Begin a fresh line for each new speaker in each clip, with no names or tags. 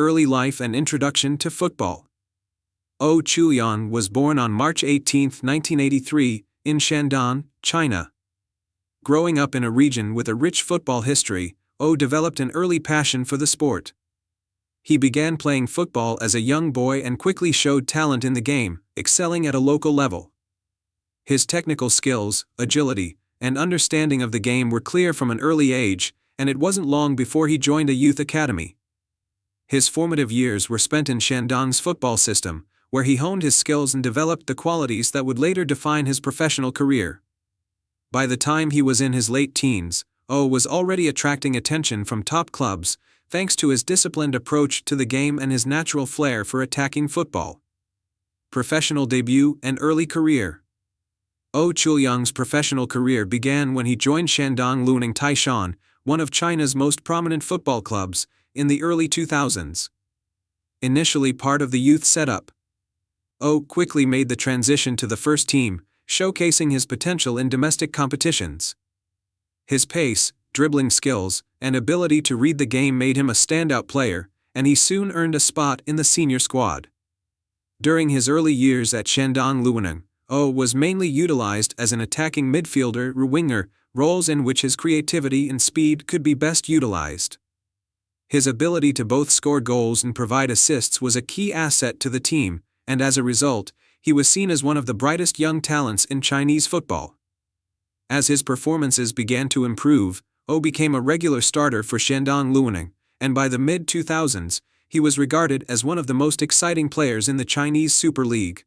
Early life and introduction to football. Chuliang was born on March 18, 1983, in Shandong, China. Growing up in a region with a rich football history, developed an early passion for the sport. He began playing football as a young boy and quickly showed talent in the game, excelling at a local level. His technical skills, agility, and understanding of the game were clear from an early age, and it wasn't long before he joined a youth academy. His formative years were spent in Shandong's football system, where he honed his skills and developed the qualities that would later define his professional career. By the time he was in his late teens, was already attracting attention from top clubs, thanks to his disciplined approach to the game and his natural flair for attacking football. Professional debut and early career. Chuliang's professional career began when he joined Shandong Luneng Taishan, one of China's most prominent football clubs, in the early 2000s. Initially part of the youth setup, quickly made the transition to the first team, showcasing his potential in domestic competitions. His pace, dribbling skills, and ability to read the game made him a standout player, and he soon earned a spot in the senior squad. During his early years at Shandong Luneng, was mainly utilized as an attacking midfielder or winger, roles in which his creativity and speed could be best utilized. His ability to both score goals and provide assists was a key asset to the team, and as a result, he was seen as one of the brightest young talents in Chinese football. As his performances began to improve, became a regular starter for Shandong Luneng, and by the mid-2000s, he was regarded as one of the most exciting players in the Chinese Super League.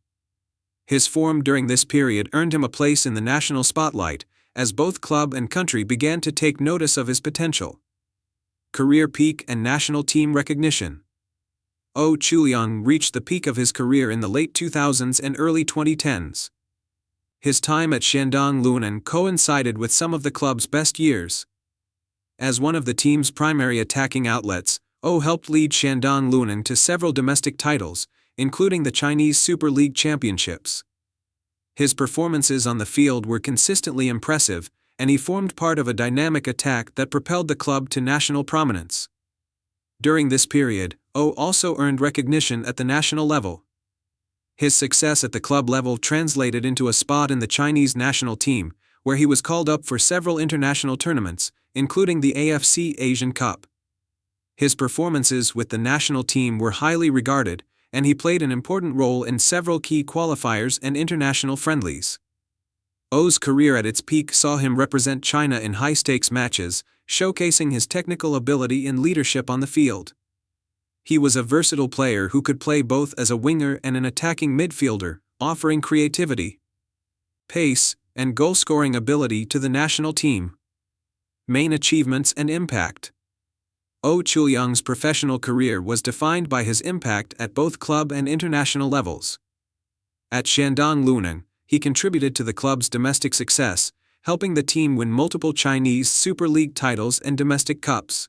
His form during this period earned him a place in the national spotlight, as both club and country began to take notice of his potential. Career peak and national team recognition. Chuliang reached the peak of his career in the late 2000s and early 2010s. His time at Shandong Luneng coincided with some of the club's best years. As one of the team's primary attacking outlets, helped lead Shandong Luneng to several domestic titles, including the Chinese Super League championships. His performances on the field were consistently impressive, and he formed part of a dynamic attack that propelled the club to national prominence. During this period, also earned recognition at the national level. His success at the club level translated into a spot in the Chinese national team, where he was called up for several international tournaments, including the AFC Asian Cup. His performances with the national team were highly regarded, and he played an important role in several key qualifiers and international friendlies. O's career at its peak saw him represent China in high-stakes matches, showcasing his technical ability and leadership on the field. He was a versatile player who could play both as a winger and an attacking midfielder, offering creativity, pace, and goal-scoring ability to the national team. Main achievements and impact. Chuliang's professional career was defined by his impact at both club and international levels. At Shandong Luneng, he contributed to the club's domestic success, helping the team win multiple Chinese Super League titles and domestic cups.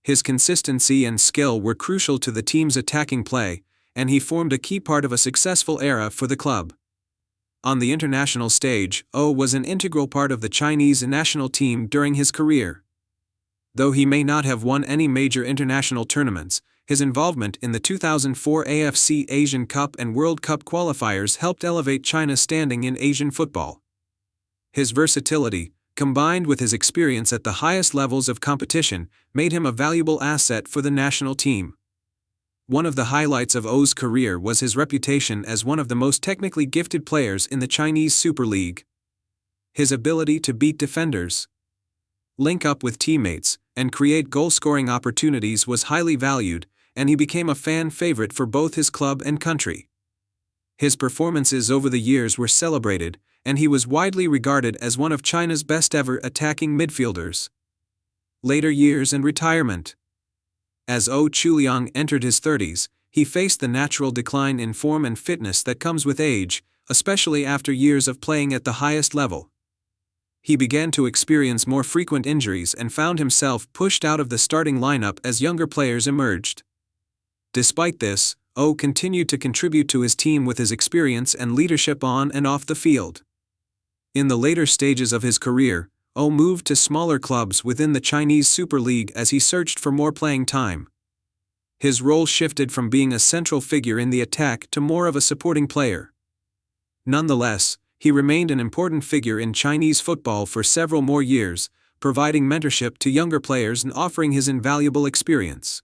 His consistency and skill were crucial to the team's attacking play, and he formed a key part of a successful era for the club. On the international stage, was an integral part of the Chinese national team during his career. Though he may not have won any major international tournaments, his involvement in the 2004 AFC Asian Cup and World Cup qualifiers helped elevate China's standing in Asian football. His versatility, combined with his experience at the highest levels of competition, made him a valuable asset for the national team. One of the highlights of O's career was his reputation as one of the most technically gifted players in the Chinese Super League. His ability to beat defenders, link up with teammates, and create goal-scoring opportunities was highly valued, and he became a fan favorite for both his club and country. His performances over the years were celebrated, and he was widely regarded as one of China's best-ever attacking midfielders. Later years and retirement. As Chuliang entered his 30s, he faced the natural decline in form and fitness that comes with age, especially after years of playing at the highest level. He began to experience more frequent injuries and found himself pushed out of the starting lineup as younger players emerged. Despite this, continued to contribute to his team with his experience and leadership on and off the field. In the later stages of his career, moved to smaller clubs within the Chinese Super League as he searched for more playing time. His role shifted from being a central figure in the attack to more of a supporting player. Nonetheless, he remained an important figure in Chinese football for several more years, providing mentorship to younger players and offering his invaluable experience.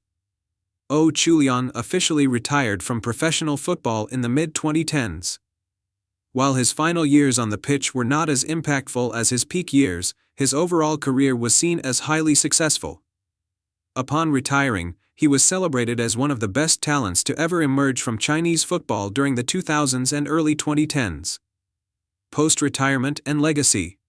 Chuliang officially retired from professional football in the mid-2010s. While his final years on the pitch were not as impactful as his peak years, his overall career was seen as highly successful. Upon retiring, he was celebrated as one of the best talents to ever emerge from Chinese football during the 2000s and early 2010s. Post-retirement and legacy.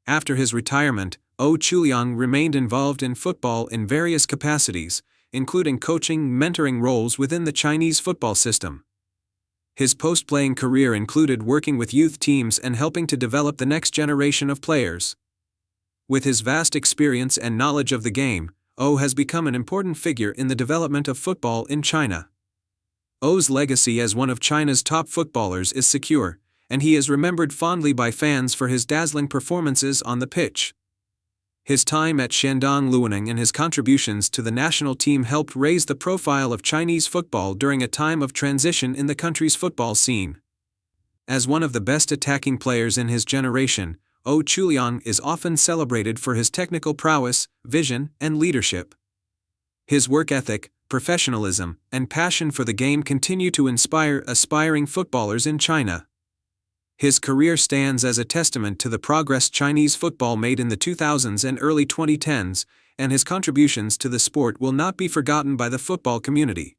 After his retirement, Chuliang remained involved in football in various capacities, including coaching, mentoring roles within the Chinese football system. His post-playing career included working with youth teams and helping to develop the next generation of players. With his vast experience and knowledge of the game, has become an important figure in the development of football in China. O's legacy as one of China's top footballers is secure, and he is remembered fondly by fans for his dazzling performances on the pitch. His time at Shandong Luoning and his contributions to the national team helped raise the profile of Chinese football during a time of transition in the country's football scene. As one of the best attacking players in his generation, Chuliang is often celebrated for his technical prowess, vision, and leadership. His work ethic, professionalism, and passion for the game continue to inspire aspiring footballers in China. His career stands as a testament to the progress Chinese football made in the 2000s and early 2010s, and his contributions to the sport will not be forgotten by the football community.